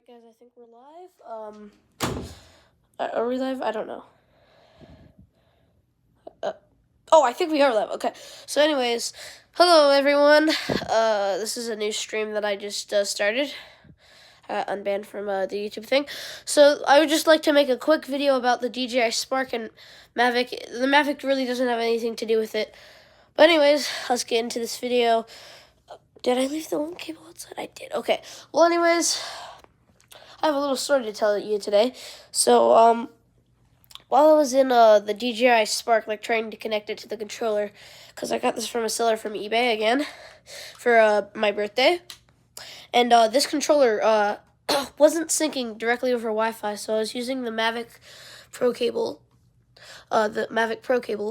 guys, I think we're live. Are we live? I don't know. Oh, I think we are live. Okay. So anyways, hello everyone. This is a new stream that I just started. Unbanned from the YouTube thing. So I would just like to make a quick video about the DJI Spark and Mavic. The Mavic really doesn't have anything to do with it. But anyways, let's get into this video. Did I leave the one cable outside? I did. Okay. Well, anyways, I have a little story to tell you today. So, while I was in the DJI Spark, like trying to connect it to the controller, because I got this from a seller from eBay again for my birthday, and this controller wasn't syncing directly over Wi-Fi, so I was using the Mavic Pro cable,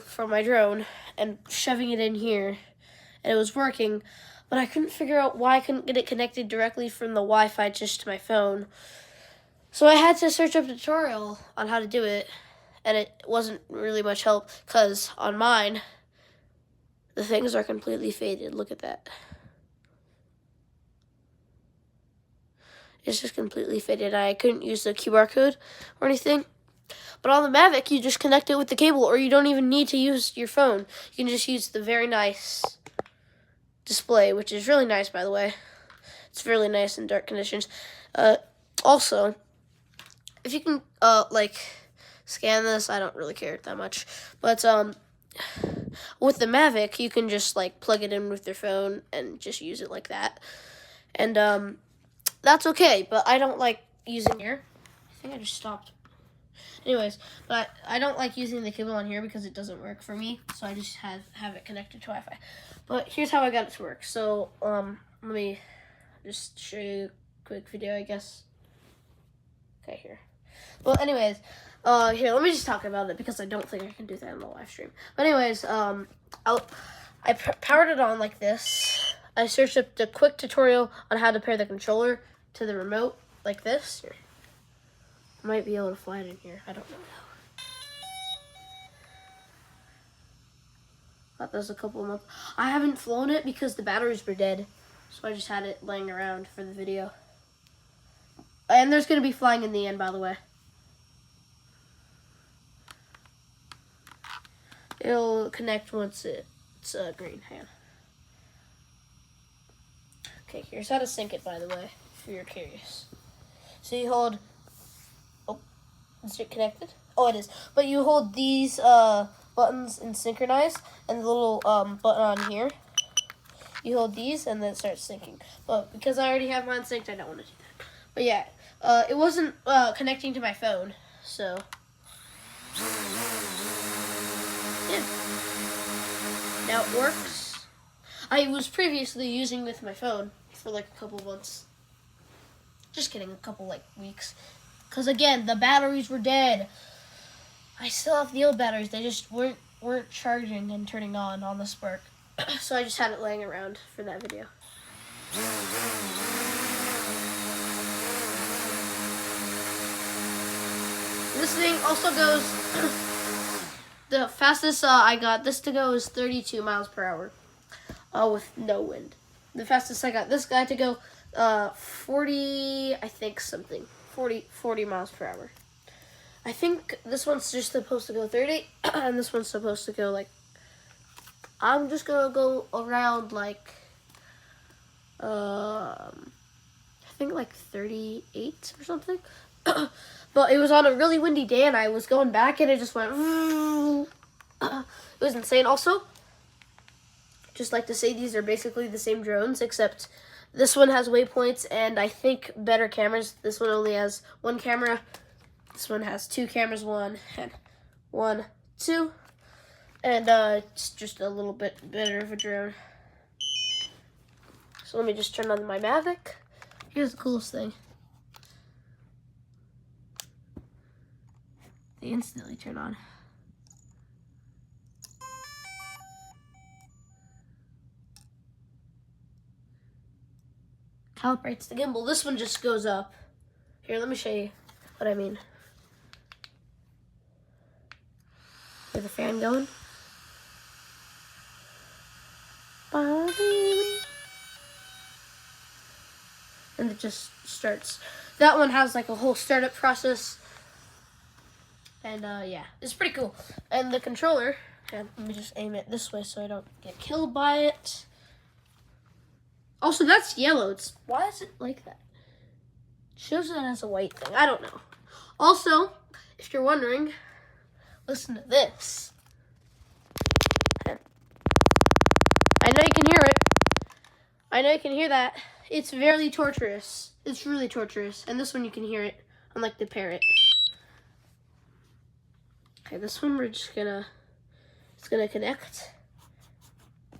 from my drone, and shoving it in here, and it was working, but I couldn't figure out why I couldn't get it connected directly from the Wi-Fi just to my phone. So I had to search up a tutorial on how to do it, and it wasn't really much help, because on mine, the things are completely faded. Look at that. It's just completely faded. I couldn't use the QR code or anything. But on the Mavic, you just connect it with the cable, or you don't even need to use your phone. You can just use the very nice display, which is really nice, by the way. It's really nice in dark conditions. Also, if you can, scan this, I don't really care that much. But, with the Mavic, you can just, plug it in with your phone and just use it like that. And, that's okay, but I don't like using here. I think I just stopped. Anyways, but I don't like using the cable on here because it doesn't work for me, so I just have it connected to Wi-Fi. But here's how I got it to work. So, let me just show you a quick video, I guess. Okay, here. Well, anyways, here, let me just talk about it because I don't think I can do that in the live stream. But anyways, I powered it on like this. I searched up the quick tutorial on how to pair the controller to the remote like this. Here. I might be able to fly it in here. I don't know. Thought that was a couple of months. I haven't flown it because the batteries were dead, so I just had it laying around for the video. And there's going to be flying in the end, by the way. It'll connect once it's green. Hang on. Okay, here's how to sync it, by the way, if you're curious. So you hold... Oh, is it connected? Oh, it is. But you hold these buttons and synchronize, and the little button on here. You hold these, and then it starts syncing. But because I already have mine synced, I don't want to do that. But yeah. It wasn't connecting to my phone, so yeah. Now it works. I was previously using with my phone for like a couple months. Just kidding, a couple weeks. Because again, the batteries were dead. I still have the old batteries. They just weren't charging and turning on the Spark. So I just had it laying around for that video. This thing also goes, the fastest I got this to go is 32 miles per hour with no wind. The fastest I got this guy to go 40 miles per hour. I think this one's just supposed to go 30 and this one's supposed to go I'm just going to go around I think 38 or something. But it was on a really windy day, and I was going back, and it just went... It was insane. Also, just like to say these are basically the same drones, except this one has waypoints, and I think better cameras. This one only has one camera. This one has two cameras, one, two. And it's just a little bit better of a drone. So let me just turn on my Mavic. Here's the coolest thing. They instantly turn on. Calibrates the gimbal. This one just goes up. Here, let me show you what I mean. Hear the fan going? And it just starts That one has like a whole startup process. And yeah, it's pretty cool. And the controller, and let me just aim it this way so I don't get killed by it. Also, that's yellow. Why is it like that? It shows it as a white thing. I don't know. Also, if you're wondering, listen to this. I know you can hear it. I know you can hear that. It's very torturous. It's really torturous. And this one you can hear it, unlike the parrot. Okay, this one we're just gonna, it's gonna connect.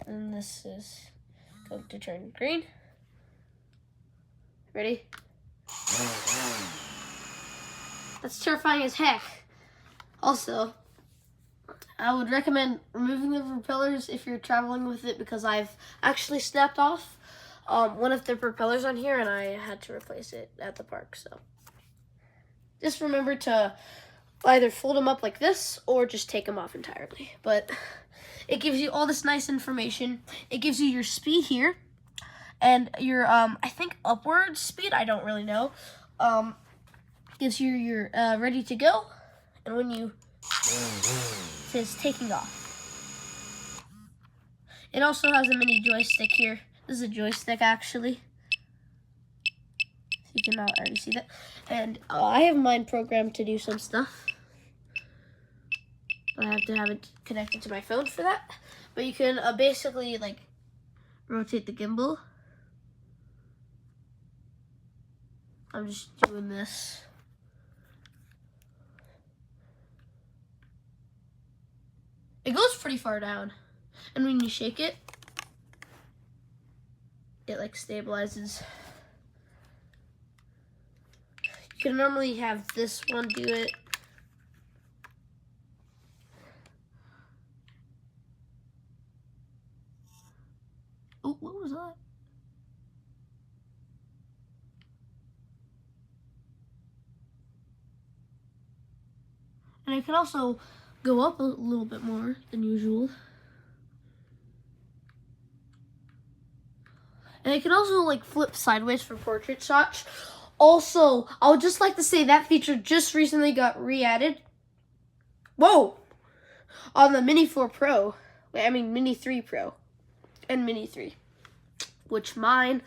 And this is going to turn green. Ready? That's terrifying as heck. Also, I would recommend removing the propellers if you're traveling with it, because I've actually snapped off one of the propellers on here and I had to replace it at the park. So just remember to either fold them up like this or just take them off entirely. But it gives you all this nice information. It gives you your speed here and your I think upward speed, I don't really know. Gives you your ready to go, and when you it says taking off. It also has a mini joystick here. This is a joystick actually. You can already see that. And I have mine programmed to do some stuff. I have to have it connected to my phone for that. But you can basically like rotate the gimbal. I'm just doing this. It goes pretty far down. And when you shake it, it like stabilizes. You can normally have this one do it. Oh, what was that? And it can also go up a little bit more than usual. And it can also like flip sideways for portrait shots. Also, I would just like to say that feature just recently got re-added. Whoa! On the Mini 4 Pro. Wait, I mean Mini 3 Pro. And Mini 3. Which mine...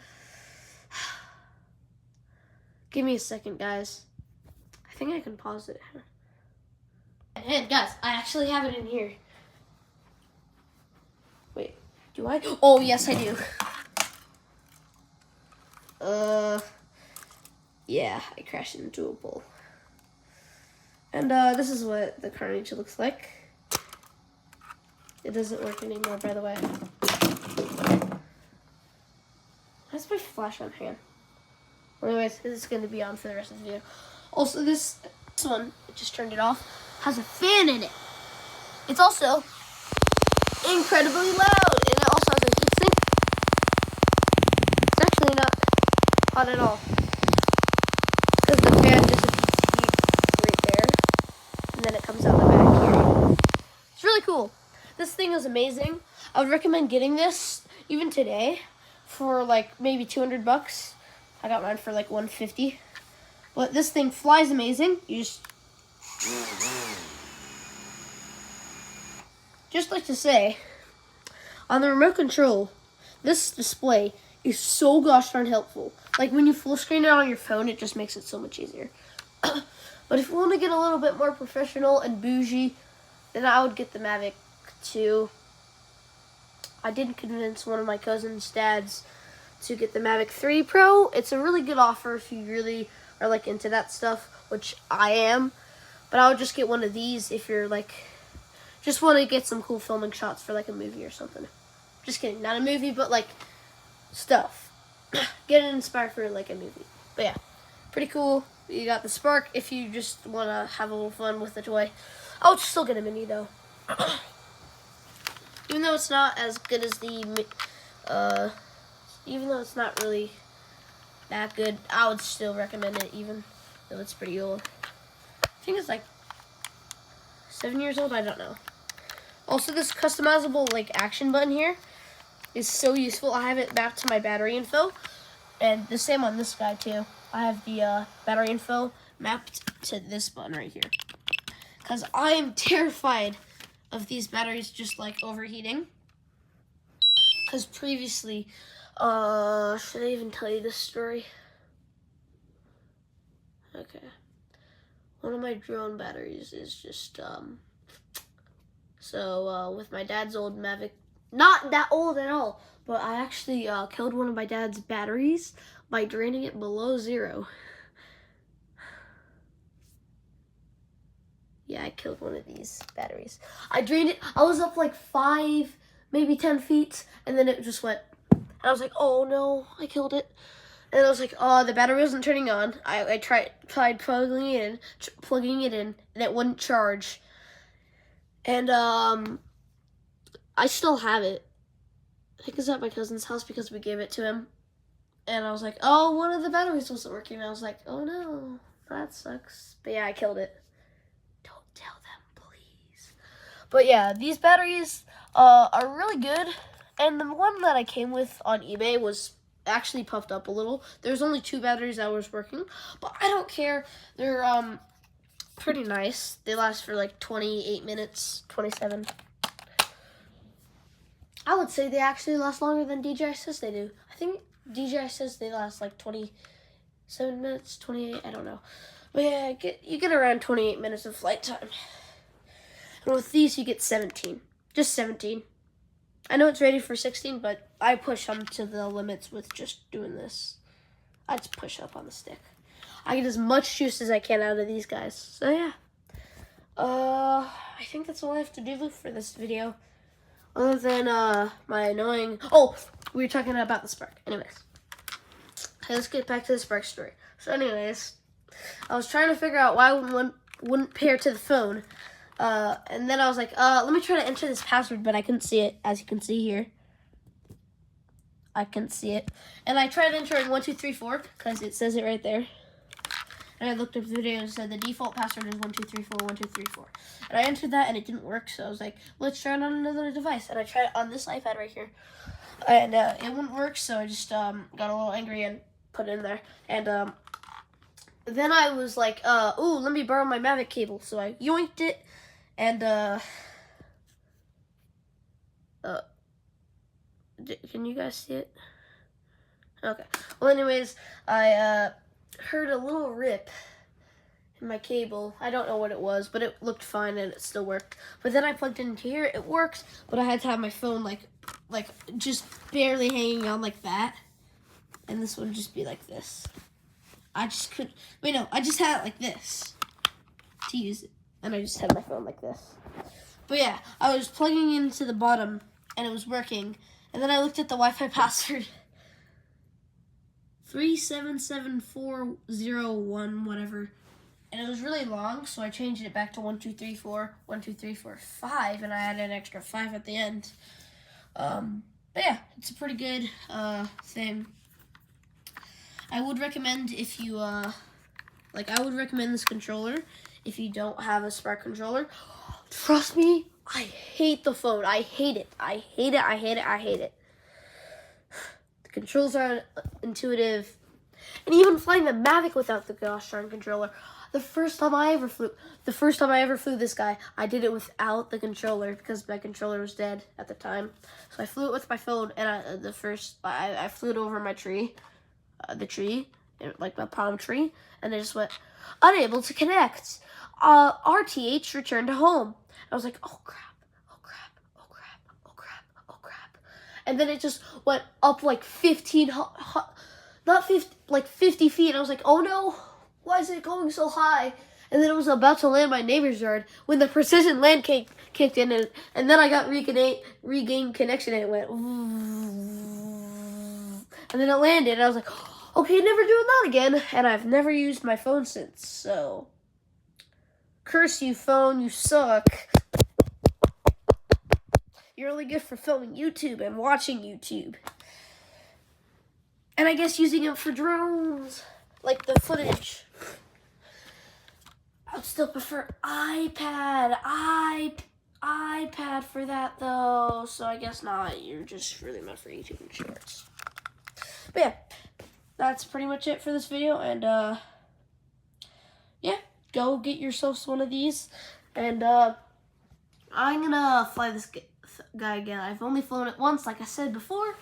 Give me a second, guys. I think I can pause it. And guys, I actually have it in here. Wait, do I? Oh, yes, I do. Yeah, I crashed into a pole. And this is what the carnage looks like. It doesn't work anymore, by the way. That's my flash on hand. Well, anyways, this is going to be on for the rest of the video. Also, this one, I just turned it off, has a fan in it. It's also incredibly loud, and it also has a heat sink. It's actually not hot at all, because the fan dissipates heat right there, and then it comes out the back here. It's really cool. This thing is amazing. I would recommend getting this even today for like maybe 200 bucks. I got mine for like 150. But this thing flies amazing. You just like to say, on the remote control, this display is so gosh darn helpful. Like when you full screen it on your phone, it just makes it so much easier. But if you want to get a little bit more professional and bougie, then I would get the Mavic 2. I did convince one of my cousin's dads to get the Mavic 3 Pro. It's a really good offer if you really are like into that stuff, which I am. But I would just get one of these if you're like, just want to get some cool filming shots for like a movie or something. Just kidding, not a movie, but like stuff. Get it inspired for like a movie. But yeah, pretty cool. You got the Spark if you just want to have a little fun with the toy. I would still get a Mini though. Even though it's not as good as the, even though it's not really that good, I would still recommend it even though it's pretty old. I think it's like 7 years old, I don't know. Also, this customizable like action button here is so useful. I have it mapped to my battery info, and the same on this guy too. I have the battery info mapped to this button right here. Because I am terrified of these batteries just like overheating. Because previously, should I even tell you this story? Okay. One of my drone batteries is just, with my dad's old Mavic, not that old at all, but I actually killed one of my dad's batteries by draining it below 0. Yeah, I killed one of these batteries. I drained it, I was up like 5, maybe 10 feet, and then it just went, and I was like, oh no, I killed it. And I was like, oh, the battery wasn't turning on. I tried plugging it in, and it wouldn't charge. And I still have it. I think it's at my cousin's house because we gave it to him. And I was like, oh, one of the batteries wasn't working. And I was like, oh no, that sucks. But yeah, I killed it. Don't tell them, please. But yeah, these batteries are really good. And the one that I came with on eBay was actually puffed up a little. There's only 2 batteries that was working, but I don't care. They're pretty nice. They last for like 28 minutes, 27. I would say they actually last longer than DJI says they do. I think DJI says they last like 27 minutes, 28, I don't know. But yeah, you get around 28 minutes of flight time. And with these, you get 17. Just 17. I know it's rated for 16, but I push them to the limits with just doing this. I just push up on the stick. I get as much juice as I can out of these guys. So yeah. I think that's all I have to do for this video. Other than my annoying... Oh, we were talking about the Spark. Anyways. Okay, let's get back to the Spark story. So anyways, I was trying to figure out why one wouldn't pair to the phone. And then I was like, let me try to enter this password, but I couldn't see it, as you can see here. I couldn't see it. And I tried entering 1234, because it says it right there. And I looked up the video and said the default password is 1234, 1234. And I entered that and it didn't work, so I was like, let's try it on another device. And I tried it on this iPad right here. And it wouldn't work, so I just got a little angry and put it in there. And then I was like, ooh, let me borrow my Mavic cable. So I yoinked it. And, can you guys see it? Okay. Well, anyways, I, heard a little rip in my cable. I don't know what it was, but it looked fine and it still worked. But then I plugged it into here. It worked, but I had to have my phone, like just barely hanging on like that. And this would just be like this. I just couldn't, wait, no, I just had it like this to use it. And I just had my phone like this. But yeah, I was plugging into the bottom and it was working. And then I looked at the Wi-Fi password. 377401, whatever. And it was really long, so I changed it back to 1234, 12345, and I added an extra 5 at the end. But yeah, it's a pretty good thing. I would recommend if you, I would recommend this controller if you don't have a Spark controller. Trust me, I hate the phone. I hate it. I hate it. I hate it. I hate it. The controls are intuitive. And even flying the Mavic without the gosh darn controller. The first time I ever flew this guy, I did it without the controller because my controller was dead at the time. So I flew it with my phone, and I flew it over my tree, like my palm tree, and I just went, unable to connect. RTH returned to home. I was like, oh crap, oh crap, oh crap, oh crap, oh crap. And then it just went up like 50 feet. And I was like, oh no, why is it going so high? And then it was about to land in my neighbor's yard when the precision land kicked in, and then I got regained connection, and it went, and then it landed, and I was like, okay, never doing that again. And I've never used my phone since, so curse you, phone, you suck. You're only good for filming YouTube and watching YouTube. And I guess using it for drones, like the footage. I would still prefer iPad for that though. So I guess not. You're just really meant for YouTube and shorts. But yeah, that's pretty much it for this video. And yeah, go get yourselves one of these. And I'm gonna fly this guy again. I've only flown it once, like I said before,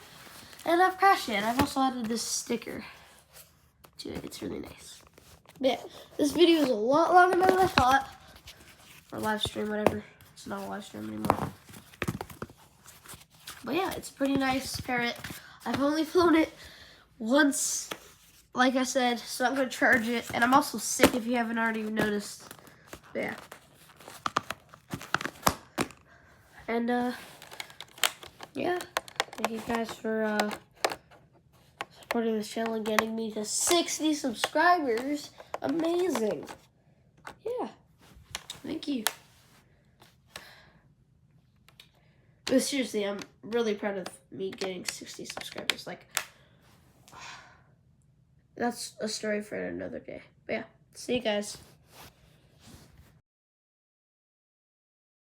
and I've crashed it. And I've also added this sticker to it. It's really nice. But yeah, this video is a lot longer than I thought. Or live stream, whatever. It's not a live stream anymore. But yeah, it's a pretty nice parrot. I've only flown it once, like I said, so I'm gonna charge it. And I'm also sick if you haven't already noticed. But yeah. And yeah, thank you guys for supporting this channel and getting me to 60 subscribers. Amazing. Yeah, thank you. But seriously, I'm really proud of me getting 60 subscribers. Like, that's a story for another day. But yeah, see you guys.